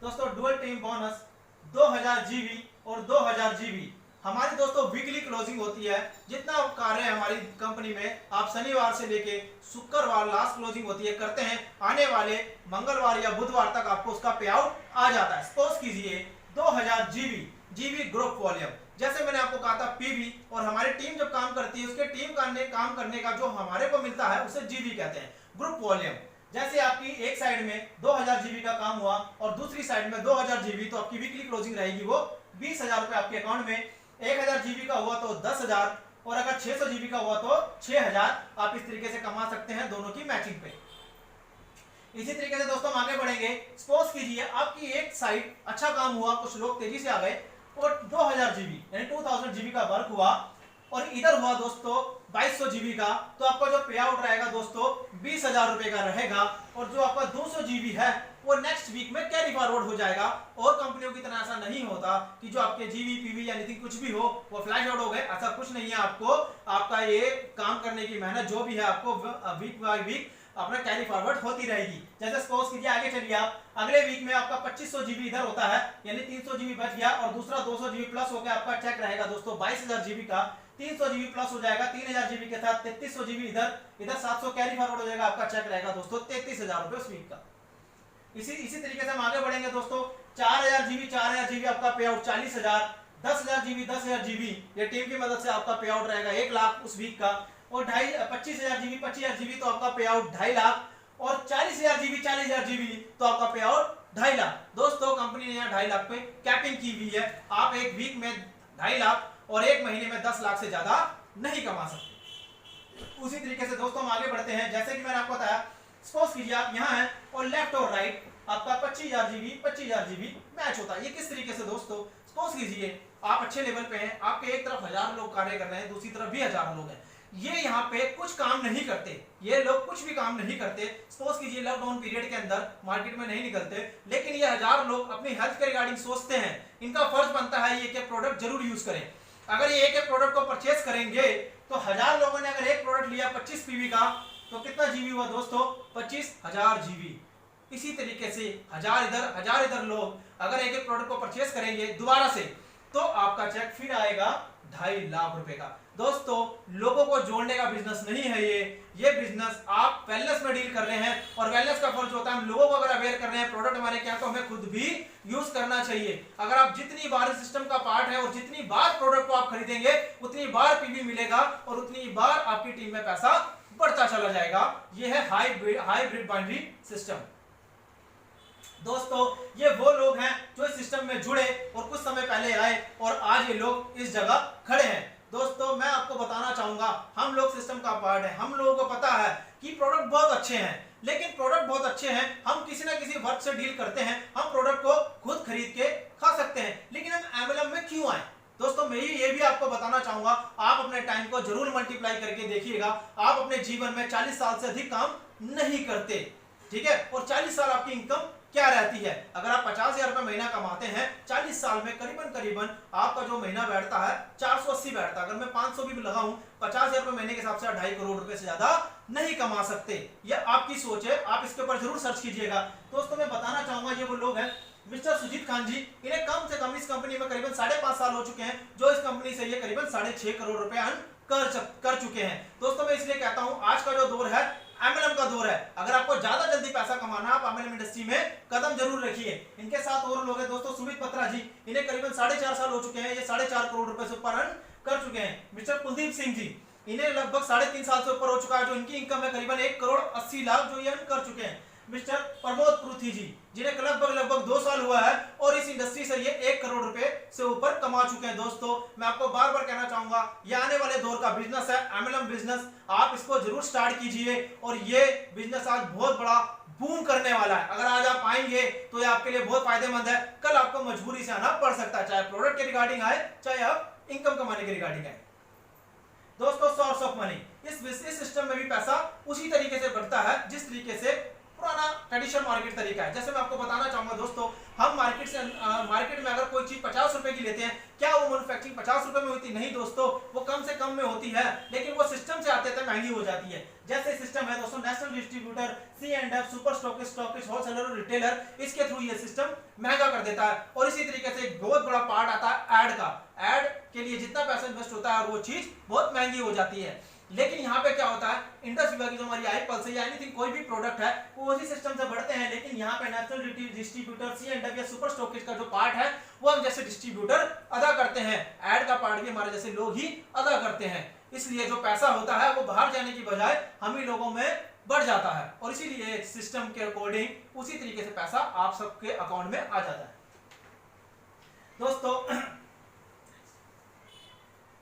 [SPEAKER 1] दोस्तों। डुअल टीम बोनस 2,000 जीबी और 2,000 जीबी हमारी दोस्तों वीकली क्लोजिंग होती है। जितना कार्य है हमारी कंपनी में, आप शनिवार से लेके शुक्रवार लास्ट क्लोजिंग होती है, करते हैं, आने वाले मंगलवार या बुधवार तक आपको उसका पे आउट आ जाता है। सपोज कीजिए 2,000 जीबी ग्रुप वॉल्यूम, जैसे मैंने आपको कहा था पीवी, और हमारी टीम जब काम करती है उसके टीम काम करने का जो हमारे को मिलता है उसे जीबी कहते हैं, ग्रुप वॉल्यूम। जैसे आपकी एक साइड में 2,000 जीबी का काम हुआ और दूसरी साइड में 2,000 जीबी, तो आपकी वीकली क्लोजिंग रहेगी वो 20,000 रुपए आपके अकाउंट में। 1,000 जीबी का हुआ तो 10,000 और अगर 600 जीबी का हुआ तो 6,000। आप इस तरीके से कमा सकते हैं दोनों की मैचिंग पे। इसी तरीके से दोस्तों हम आगे बढ़ेंगे। सपोज कीजिए आपकी एक साइड अच्छा काम हुआ, कुछ लोग तेजी से आ गए और 2,000 जीबी यानी 2,000 जीबी का वर्क हुआ और इधर हुआ दोस्तों 2,200 जीबी का, तो आपका जो पे आउट रहेगा दोस्तों 20,000 रुपए का रहेगा। और जो आपका 200 जीबी है वो नेक्स्ट वीक में कैरी फॉरवर्ड हो जाएगा। और कंपनियों की तरह ऐसा नहीं होता कि जो आपके जीबी पीवी या नितिन कुछ भी हो वो फ्लैश आउट हो गए, ऐसा कुछ नहीं है। आपको आपका ये काम करने की मेहनत जो भी है आपको वीक बाय वीक अपना कैरी फॉरवर्ड होती रहेगी। जैसे सपोज कीजिए आगे चलिए आप, अगले वीक में आपका 2500 जीबी इधर होता है, यानी 300 जीबी बच गया और दूसरा 200 जीबी प्लस हो गया, आपका चेक रहेगा दोस्तों 22,000 जीबी का, 300 जीबी प्लस हो जाएगा 3000 जीबी के साथ 3300 जीबी इधर 700 कैरी फॉरवर्ड हो जाएगा, आपका चेक रहेगा दोस्तों 33,000 रुपए उस वीक का। इसी तरीके से हम आगे बढ़ेंगे दोस्तों, 4000 जीबी आपका पे आउट 40,000, 10,000 जीबी ये टीम की मदद से आपका पे आउट रहेगा 1 लाख उस वीक का, और 25,000 जीबी तो आपका पे आउट 2.5 लाख, और 40,000 जीबी तो आपका पे आउट 2.5 लाख। दोस्तों कंपनी ने यहाँ 2.5 लाख पे कैपिंग की हुई है, आप एक वीक में 2.5 लाख और एक महीने में 10 लाख से ज्यादा नहीं कमा सकते। उसी तरीके से दोस्तों हम आगे बढ़ते हैं, जैसे कि मैंने आपको बताया, सपोज कीजिए आप यहाँ हैं और लेफ्ट और राइट आपका 25,000 जीबी मैच होता है। ये किस तरीके से दोस्तों, सपोज कीजिए आप अच्छे लेवल पे हैं, आपके एक तरफ 1000 लोग कार्य कर रहे हैं, दूसरी तरफ भी 1000 लोग हैं, ये यहाँ पे कुछ काम नहीं करते, ये लोग कुछ भी काम नहीं करते। सपोज कीजिए लॉकडाउन पीरियड के अंदर मार्केट में नहीं निकलते, लेकिन ये 1000 लोग अपनी हेल्थ के रिगार्डिंग सोचते हैं, इनका फर्ज बनता है ये कि प्रोडक्ट जरूर यूज करें। अगर ये एक प्रोडक्ट को परचेस करेंगे तो 1000 लोगों ने अगर एक प्रोडक्ट लिया 25 पीवी का, तो कितना जीबी हुआ दोस्तों, 25,000 जीबी। इसी तरीके से 1000 इधर लोग अगर एक प्रोडक्ट को परचेस करेंगे दोबारा से, तो आपका चेक फिर आएगा 2.5 लाख रुपए का। दोस्तों लोगों को जोड़ने का बिजनेस नहीं है ये बिजनेस आप वेलनेस में डील कर रहे हैं, और वेलनेस का फर्ज होता है हम लोगों को अगर अवेयर कर रहे हैं प्रोडक्ट हमारे क्या, तो हमें खुद भी यूज करना चाहिए। अगर आप जितनी बार सिस्टम का पार्ट है और जितनी बार प्रोडक्ट को आप खरीदेंगे उतनी बार पीवी मिलेगा और उतनी बार आपकी टीम में पैसा बढ़ता चला जाएगा। यह है हाइब्रिड बाइनरी सिस्टम। दोस्तों ये वो लोग हैं जो इस सिस्टम में जुड़े और कुछ समय पहले आए और आज ये लोग इस जगह खड़े हैं। दोस्तों मैं आपको बताना चाहूंगा, हम लोग सिस्टम का पार्ट है, हम लोगों को पता है कि प्रोडक्ट बहुत अच्छे हैं, लेकिन प्रोडक्ट बहुत अच्छे हैं, हम किसी ना किसी वर्क से डील करते हैं, हम प्रोडक्ट को खुद खरीद के खा सकते हैं, लेकिन हम एमएलएम में क्यों आए? दोस्तों मैं ये भी आपको बताना चाहूंगा, आप अपने टाइम को जरूर मल्टीप्लाई करके देखिएगा। आप अपने जीवन में 40 साल से अधिक काम नहीं करते, ठीक है, और 40 साल आपकी इनकम क्या रहती है? अगर आप 50,000 रुपए महीना कमाते हैं 40 साल में करीबन आपका जो महीना बैठता है 480 बैठता है। अगर मैं 500 भी लगाऊं 50,000 रुपए महीने के हिसाब से 2.5 करोड़ रुपए से ज्यादा नहीं कमा सकते। ये आपकी सोच है, आप इसके ऊपर जरूर सर्च कीजिएगा। दोस्तों मैं बताना चाहूंगा, ये वो लोग हैं मिस्टर सुजीत खान जी, इन्हें कम से कम इस कंपनी में करीबन 5.5 साल हो चुके हैं, जो इस कंपनी से ये करीबन 6.5 करोड़ रुपए अर्न कर चुके हैं। दोस्तों मैं इसलिए कहता हूं आज का जो दौर है एमएलएम का दौर है, अगर आपको ज्यादा जल्दी पैसा कमाना है आप एमएलएम इंडस्ट्री में कदम जरूर रखिए। इनके साथ और लोग हैं दोस्तों, सुमित पत्रा जी, इन्हें करीबन 4.5 साल हो चुके हैं, ये 4.5 करोड़ रुपए से ऊपर अर्न कर चुके हैं। मिस्टर कुलदीप सिंह जी, इन्हें लगभग 3.5 साल से ऊपर हो चुका है, जो इनकी इनकम है करीबन 1 करोड़ 80 लाख जो ये अर्न कर चुके हैं। मिस्टर प्रमोद पृथ्वी जी, जिन्हें लगभग 2 साल हुआ है और इस इंडस्ट्री से ये 1 करोड़ रुपए से ऊपर कमा चुके हैं। दोस्तों मैं आपको बार बार कहना चाहूंगा, ये आने वाले दौर का बिजनेस है एमएलएम बिजनेस, आप इसको जरूर स्टार्ट कीजिए और ये बिजनेस आज बहुत बड़ा बूम करने वाला है। अगर आज आप आएंगे तो ये आपके लिए बहुत फायदेमंद है, कल आपको मजबूरी से आना पड़ सकता है, चाहे प्रोडक्ट के रिगार्डिंग आए चाहे आप इनकम कमाने के रिगार्डिंग आए। दोस्तों सोर्स ऑफ मनी, इस सिस्टम में भी पैसा उसी तरीके से बढ़ता है जिस तरीके से पुराना ट्रेडिशनल मार्केट तरीका है। जैसे मैं आपको बताना चाहूंगा दोस्तों, हम मार्केट में अगर कोई चीज 50 रुपए की लेते हैं, क्या वो मैन्युफैक्चरिंग 50 रुपए में होती? नहीं दोस्तों, वो कम से कम में होती है, लेकिन वो सिस्टम से आते थे महंगी हो जाती है। जैसे सिस्टम है दोस्तों, national distributor, C&F, super stockist, wholesaler और रिटेलर, इसके थ्रू ये सिस्टम महंगा कर देता है। और इसी तरीके से एक बहुत बड़ा पार्ट आता है एड का, एड के लिए जितना पैसा इन्वेस्ट होता है वो चीज बहुत महंगी हो जाती है। लेकिन यहाँ पे क्या होता है, इंडस्ट्री विभाग की जो हमारी iPulse है या एनीथिंग कोई भी प्रोडक्ट है वो उसी सिस्टम से बढ़ते हैं, लेकिन यहाँ पे नेशनल डिस्ट्रीब्यूटर, C&F या सुपर स्टॉकिस्ट का जो पार्ट है वो हम जैसे डिस्ट्रीब्यूटर अदा करते हैं, ऐड का पार्ट भी हमारे जैसे लोग ही अदा करते हैं। इसलिए जो पैसा होता है वो बाहर जाने की बजाय हम ही लोगों में बढ़ जाता है, और इसीलिए सिस्टम के अकॉर्डिंग उसी तरीके से पैसा आप सबके अकाउंट में आ जाता है। दोस्तों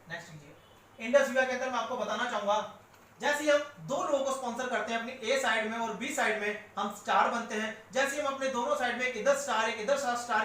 [SPEAKER 1] नेक्स्ट इंडस विभाग के अंदर मैं आपको बताना चाहूंगा, जैसे हम 2 लोगों को स्पॉन्सर करते हैं अपनी ए साइड में और बी साइड में, हम स्टार बनते हैं। जैसे हम अपने दोनों साइड में एक इधर स्टार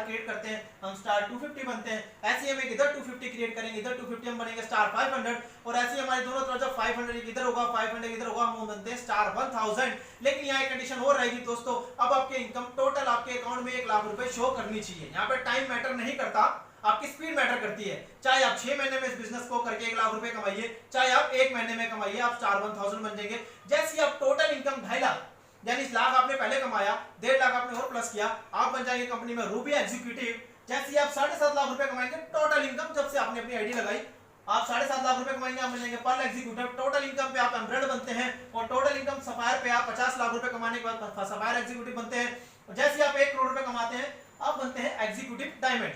[SPEAKER 1] क्रिएट करते हैं, हम स्टार 250 बनते हैं। ऐसे हम एक इधर 250 क्रिएट करेंगे, इधर 250 हम बनेंगे स्टार 500, और ऐसे हमारे दोनों तरफ जब 500 इधर होगा 500 इधर होगा, हम बनते हैं स्टार 1000। लेकिन यहाँ एक कंडीशन और रहेगी दोस्तों, अब आपके इनकम टोटल आपके अकाउंट में 1 लाख रुपए शो करनी चाहिए। यहाँ पे टाइम मैटर नहीं करता, आपकी स्पीड मैटर करती है। चाहे आप 6 महीने में इस बिजनेस को करके 1 लाख रुपए कमाइए, चाहे आप 1 महीने में कमाइए, आप स्टार 1000 बन जाएंगे। जैसे आप टोटल इनकम 2.5 लाख, यानी इस लाख आपने पहले कमाया, 1.5 लाख आपने और प्लस किया, आप बन जाएंगे कंपनी में रूबी एग्जीक्यूटिव। जैसे आप 7.5 लाख रुपए कमाएंगे टोटल इनकम, जब से आपने अपनी आईडी लगाई आप 7.5 लाख रुपए कमाएंगे, आप मिलेंगे पर्ल एग्जीक्यूटिव। टोटल इनकम पे आप एमरेड बनते हैं, और टोटल इनकम सफायर पे आप 50 लाख रुपए कमाने के बाद सफायर एग्जीक्यूटिव बनते हैं। और जैसे आप 1 करोड़ रुपए कमाते हैं, आप बनते हैं एग्जीक्यूटिव डायमंड।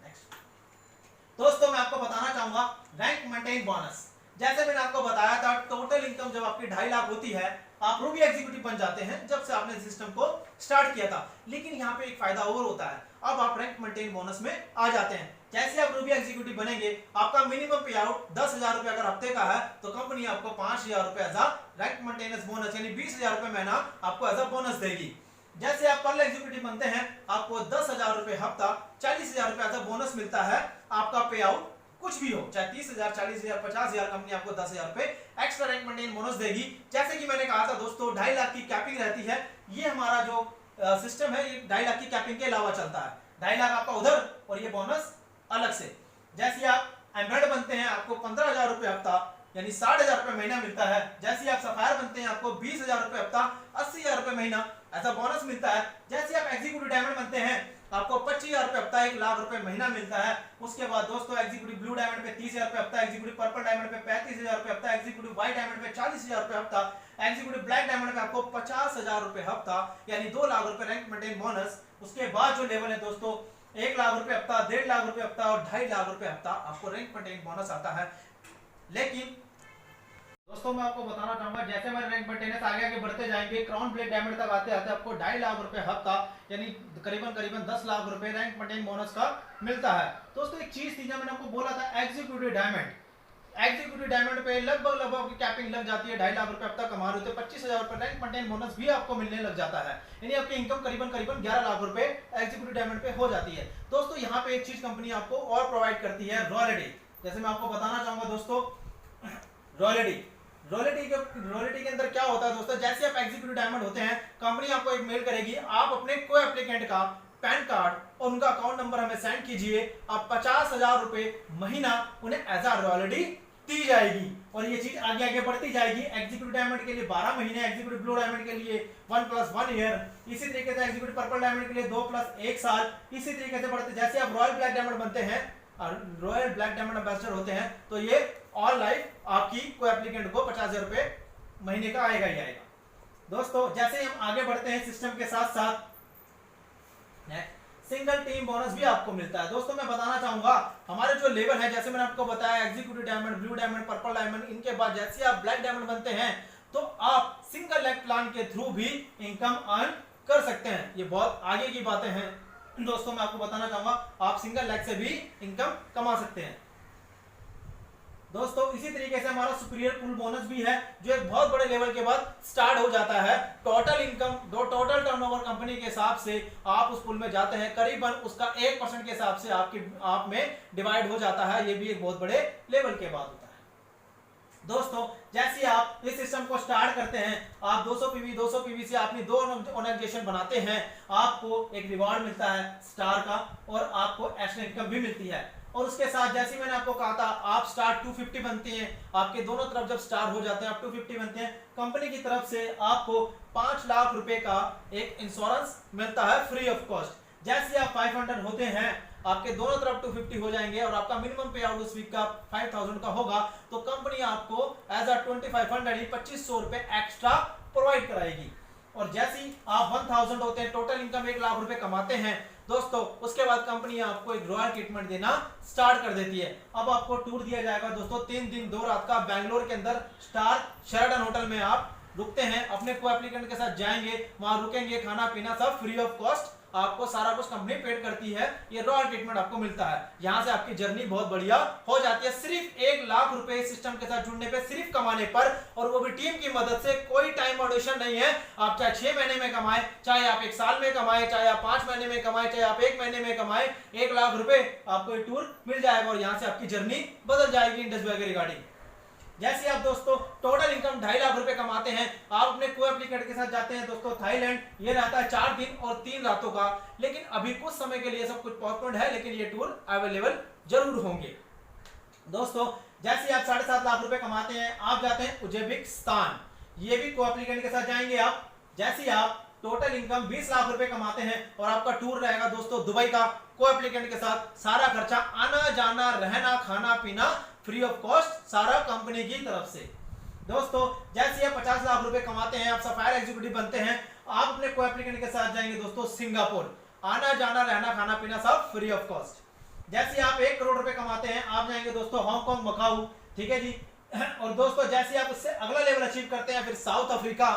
[SPEAKER 1] नेक्स्ट दोस्तों, मैं आपको बताना चाहूंगा रैंक मेंटेन बोनस। जैसे मैंने आपको बताया था, टोटल इनकम जब आपकी 2.5 लाख होती है, आप रूबी एग्जीक्यूटिव बन जाते हैं जब से आपने सिस्टम को स्टार्ट किया था। लेकिन यहाँ पे एक फायदा और होता है, अब आप रैंक मेंटेन बोनस में आ जाते हैं। जैसे आप रूबी एग्जीक्यूटिव बनेंगे, आपका मिनिमम पे आउट 10,000 रुपए अगर हफ्ते का है, तो कंपनी आपको 5,000 रुपए as a rank maintenance bonus, यानी 20,000 रुपए महीना आपको एज अ बोनस देगी। जैसे आप पर्ल एग्जीक्यूटिव बनते हैं, आपको 10,000 रुपए हफ्ता 40,000 रुपए एज अ बोनस मिलता है। आपका पे आउट कुछ भी हो, चाहे 30,000, 40,000, 50,000, कंपनी आपको 10,000 रुपए एक्स्ट्रा रैंक मेंटेन बोनस देगी। जैसे कि मैंने कहा था दोस्तों, 2.5 लाख की कैपिंग रहती है। ये हमारा जो सिस्टम है, ये 2.5 लाख की कैपिंग के अलावा चलता है। 2.5 लाख आपका उधर और ये बोनस अलग से। जैसे आप एमरेड बनते हैं, आपको 15,000 रुपए हफ्ता, यानी 60,000 रुपए महीना मिलता है। जैसे आप सफायर बनते हैं, आपको 20,000 रुपए हफ्ता, 80,000 रुपए महीना ऐसा बोनस मिलता है। जैसे आप एग्जीक्यूटिव डायमंड बनते हैं, आपको 25,000 रुपए हफ्ता, 1 लाख रुपए महीना मिलता है। उसके बाद दोस्तों, एग्जीक्यूटिव ब्लू डायमंड पे 30,000 रुपए हफ्ता, एग्जीक्यूटिव पर्पल डायमंड पे 35,000 रुपए हफ्ता, एग्जीक्यूटिव व्हाइट डायमंड पे 40,000 रुपए हफ्ता, एग्जीक्यूटिव ब्लैक डायमंड पे आपको 50,000 रुपए हफ्ता, यानी 2 लाख रुपए रैंक मेंटेन बोनस। उसके बाद जो लेवल है दोस्तों, 1 लाख रुपए हफ्ता, 1.5 लाख रुपए हफ्ता और 2.5 लाख रुपए हफ्ता आपको रैंक मेंटेन बोनस आता है। लेकिन दोस्तों, मैं आपको बताना चाहूंगा, जैसे हमारे रैंक मेंटेनेंस आगे बढ़ते जाएंगे, क्राउन ब्लैक डायमंड तक आते आते आपको 2.5 लाख रुपए हफ्ता, यानी करीबन 10 लाख रुपए रैंक मेंटेन बोनस का मिलता है। दोस्तों, एक चीज थी, जब मैंने आपको बोला था एग्जीक्यूटिव डायमंड पे लगभग आपकी कैपिंग लग जाती है, 2.5 लाख रुपए हफ्ता कमा रहे हो तो 25,000 रुपए रैंक मेंटेन बोनस भी आपको मिलने लग जाता है, यानी आपकी इनकम करीबन 11 लाख रुपए एग्जीक्यूटिव डायमंड पे हो जाती है। दोस्तों, यहाँ पे एक चीज कंपनी आपको और प्रोवाइड करती है, रॉयल्टी। जैसे मैं आपको बताना चाहूंगा दोस्तों, रॉयल्टी के अंदर क्या होता है दोस्तों, जैसे आप एग्जीक्यूटिव डायमंड होते हैं, कंपनी आपको एक मेल करेगी, आप अपने को एप्लीकेंट का पैन कार्ड और उनका अकाउंट नंबर हमें सेंड कीजिए, आप 50,000 रुपए महीना उन्हें एज अ रॉयल्टी दी जाएगी। और ये चीज आगे आगे बढ़ती जाएगी। एग्जीक्यूटिव डायमंड के लिए 12 महीने, एग्जीक्यूटिव ब्लू डायमंड के लिए 1+1 ईयर, इसी तरीके से एग्जीक्यूटिव पर्पल डायमंड के लिए 2+1 साल, इसी तरीके से बढ़ते। जैसे आप रॉयल ब्लैक डायमंड बनते हैं और रॉयल ब्लैक डायमंड एम्बेसडर होते हैं, तो ये ऑल लाइफ आपकी को एप्लीकेंट को 50,000 रुपए महीने का आएगा ही आएगा। दोस्तों, जैसे हम आगे बढ़ते हैं सिस्टम के साथ साथ, सिंगल टीम बोनस भी आपको मिलता है। दोस्तों, मैं बताना चाहूंगा, हमारे जो लेवल है, जैसे मैंने आपको बताया executive diamond, blue diamond, purple diamond, इनके बाद जैसे आप ब्लैक डायमंड बनते हैं, तो आप सिंगल लेग प्लान के थ्रू भी इनकम अर्न कर सकते हैं। ये बहुत आगे की बातें हैं दोस्तों, मैं आपको बताना चाहूंगा, आप सिंगल लेग से भी इनकम कमा सकते हैं। दोस्तों, इसी तरीके से हमारा सुपीरियर पूल बोनस भी है, जो एक बहुत बड़े लेवल के बाद स्टार्ट हो जाता है। Total income, total turnover company के हिसाब से आप उस पूल में जाते हैं, करीबन उसका 1% के हिसाब से आप में डिवाइड हो जाता है। ये भी एक बहुत बड़े लेवल के बाद होता है। दोस्तों, जैसे आप इस सिस्टम को स्टार्ट करते हैं, आप 200 पीवी से अपनी 2 ऑर्गेनाइजेशन बनाते हैं, आपको एक रिवॉर्ड मिलता है स्टार का, और आपको एक्स्ट्रा इनकम भी मिलती है। और उसके साथ जैसे मैंने आपको कहा था, आप स्टार 250 बनते हैं, आपके दोनों तरफ जब स्टार हो जाते हैं, आप 250 बनते हैं, कंपनी की तरफ से आपको 5 लाख रुपए का एक इंश्योरेंस मिलता है फ्री ऑफ कॉस्ट। जैसे आप 500 होते हैं, आपके दोनों तरफ 250 हो जाएंगे, और आपका मिनिमम पे आउट उस वीक का 5,000 का होगा, तो कंपनी आपको एज अ 2500 2500 रुपए एक्स्ट्रा प्रोवाइड कराएगी। और जैसे ही आप 1000 होते हैं, टोटल इनकम 1 लाख रुपए कमाते हैं दोस्तों, उसके बाद कंपनी आपको एक रॉयल ट्रीटमेंट देना स्टार्ट कर देती है। अब आपको टूर दिया जाएगा दोस्तों, 3 दिन 2 रात का, बैंगलोर के अंदर स्टार शेराटन होटल में आप रुकते हैं, अपने को एप्लीकेंट के साथ जाएंगे, वहां रुकेंगे, खाना पीना सब फ्री ऑफ कॉस्ट, आपको सारा कुछ कंपनी पेड करती है। ये रॉयल ट्रीटमेंट आपको मिलता है। यहाँ से आपकी जर्नी बहुत बढ़िया हो जाती है, सिर्फ 1 लाख रुपए सिस्टम के साथ जुड़ने पे, सिर्फ कमाने पर, और वो भी टीम की मदद से। कोई टाइम ऑडिशन नहीं है, आप चाहे 6 महीने में कमाए, चाहे आप 1 साल में कमाए, चाहे आप 5 महीने में कमाए, चाहे आप 1 महीने में कमाए, 1 लाख रुपए आपको ये टूर मिल जाएगा, और यहाँ से आपकी जर्नी बदल जाएगी इंडस वैली रिगार्डिंग। जैसे आप दोस्तों टोटल इनकम 2.5 लाख रुपए कमाते हैं, आप अपने को एप्लीकेंट के साथ जाते हैं दोस्तों थाईलैंड, ये रहता है 4 दिन और 3 रातों का, लेकिन अभी कुछ समय के लिए सब कुछ पोस्टपोन्ड है, लेकिन ये टूर अवेलेबल जरूर होंगे। दोस्तों जैसे आप 7.5 लाख रुपए कमाते हैं, आप जाते हैं उज्बेकिस्तान, ये भी को एप्लीकेंट के साथ जाएंगे आप। जैसे आप टोटल इनकम 20 लाख रुपए कमाते हैं और आपका टूर रहेगा दोस्तों दुबई का, को एप्लीकेंट के साथ, सारा खर्चा आना जाना रहना खाना पीना फ्री ऑफ कॉस्ट, सारा कंपनी की तरफ से। दोस्तों जैसे आप 50 लाख रुपए कमाते हैं, आप सफायर एग्जीक्यूटिव बनते हैं, आप अपने को एप्लीकेंट के साथ जाएंगे दोस्तों सिंगापुर, आना जाना रहना खाना पीना सब फ्री ऑफ कॉस्ट। जैसे आप 1 करोड़ रुपए कमाते हैं, आप जाएंगे दोस्तों हांगकांग मकाऊ, ठीक है जी। और दोस्तों जैसे आप उससे अगला लेवल अचीव करते हैं, फिर साउथ अफ्रीका,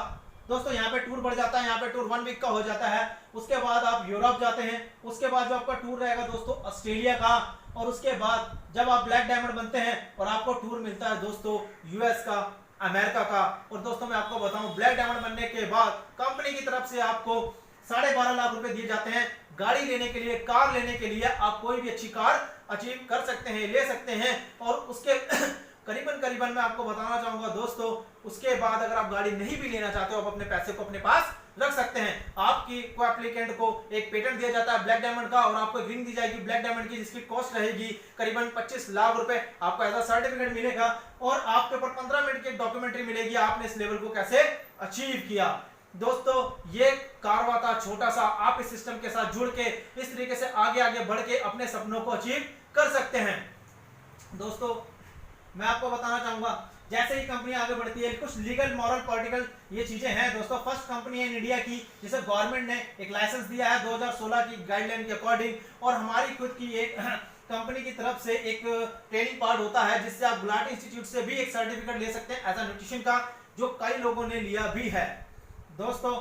[SPEAKER 1] दोस्तों यहाँ पे टूर बढ़ जाता है, यहाँ पे टूर 1 वीक का हो जाता है। उसके बाद आप यूरोप जाते हैं, उसके बाद जो आपका टूर रहेगा दोस्तों ऑस्ट्रेलिया का, और उसके बाद जब आप ब्लैक डायमंड बनते हैं और आपको टूर मिलता है दोस्तों यूएस का, अमेरिका का। और दोस्तों मैं आपको बताऊं, ब्लैक डायमंड बनने के बाद कंपनी की तरफ से आपको 12.5 लाख रुपए दिए जाते हैं गाड़ी लेने के लिए, कार लेने के लिए। आप कोई भी अच्छी कार अचीव कर सकते हैं, ले सकते हैं। और उसके करीबन मैं आपको बताना चाहूंगा दोस्तों, उसके बाद अगर आप गाड़ी नहीं भी लेना चाहते हो, आप अपने पैसे को अपने पास रख सकते हैं। आपकी को एप्लीकेंट को एक पेटेंट दिया जाता है ब्लैक डायमंड का, और आपको एक रिंग दी जाएगी ब्लैक डायमंड की, जिसकी कॉस्ट रहेगी करीबन 25 लाख रुपए। आपको ऐसा सर्टिफिकेट मिलेगा और आपके ऊपर 15 मिनट की एक डॉक्यूमेंट्री मिलेगी, आपने इस लेवल को कैसे अचीव किया। दोस्तों ये कारवा था छोटा सा, आप इस सिस्टम के साथ जुड़ के इस तरीके से आगे बढ़ के अपने सपनों को अचीव कर सकते हैं। दोस्तों मैं आपको बताना चाहूंगा, जैसे ही कंपनी आगे बढ़ती है, कुछ लीगल मॉरल पॉलिटिकल ये चीजें हैं दोस्तों। फर्स्ट कंपनी है इन इंडिया की जिसे गवर्नमेंट ने एक लाइसेंस दिया है 2016 की गाइडलाइन के अकॉर्डिंग, और हमारी खुद की एक कंपनी की तरफ से एक ट्रेनिंग पार्ट होता है, जिससे आप गुलाटी इंस्टीट्यूट से भी एक सर्टिफिकेट ले सकते हैं एज अ न्यूट्रिशन का, जो कई लोगों ने लिया भी है। दोस्तों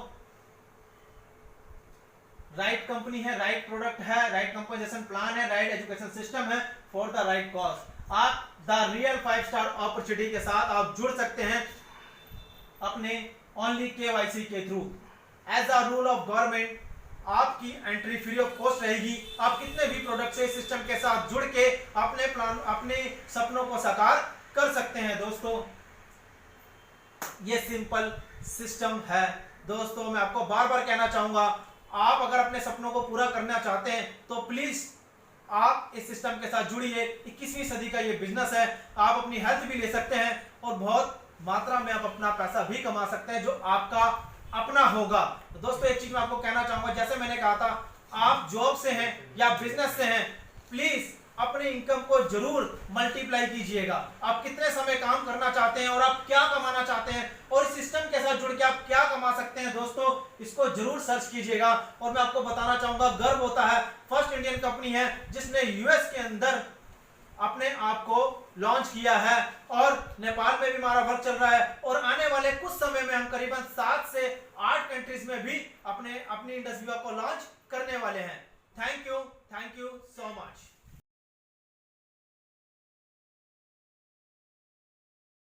[SPEAKER 1] राइट कंपनी है, राइट प्रोडक्ट है, राइट कंपोजिशन प्लान है, राइट एजुकेशन सिस्टम है फॉर द राइट कॉस्ट। आप द रियल 5 स्टार अपॉर्चुनिटी के साथ आप जुड़ सकते हैं अपने ओनली KYC के through. As a rule of government आपकी एंट्री फ्री ऑफ कॉस्ट रहेगी। आप कितने भी प्रोडक्ट से सिस्टम के साथ जुड़ के अपने प्लान, अपने सपनों को साकार कर सकते हैं। दोस्तों ये सिंपल सिस्टम है। दोस्तों मैं आपको बार बार कहना चाहूंगा, आप अगर अपने सपनों को पूरा करना चाहते हैं तो प्लीज आप इस सिस्टम के साथ जुड़िए। 21वीं सदी का ये बिजनेस है, आप अपनी हेल्थ भी ले सकते हैं और बहुत मात्रा में आप अपना पैसा भी कमा सकते हैं जो आपका अपना होगा। तो दोस्तों एक चीज मैं आपको कहना चाहूंगा, जैसे मैंने कहा था, आप जॉब से हैं या बिजनेस से हैं, प्लीज अपने इनकम को जरूर मल्टीप्लाई कीजिएगा। आप कितने समय काम करना चाहते हैं और आप क्या कमाना चाहते हैं और इस सिस्टम के साथ जुड़ के आप क्या कमा सकते हैं, दोस्तों इसको जरूर सर्च कीजिएगा। और मैं आपको बताना चाहूंगा, गर्व होता है, फर्स्ट इंडियन कंपनी है जिसने यूएस के अंदर अपने आप को लॉन्च किया है, और नेपाल में भी हमारा वर्क चल रहा है, और आने वाले कुछ समय में हम करीबन 7 से 8 कंट्रीज में भी अपनी इंडस्ट्री को लॉन्च करने वाले हैं। Thank you so much.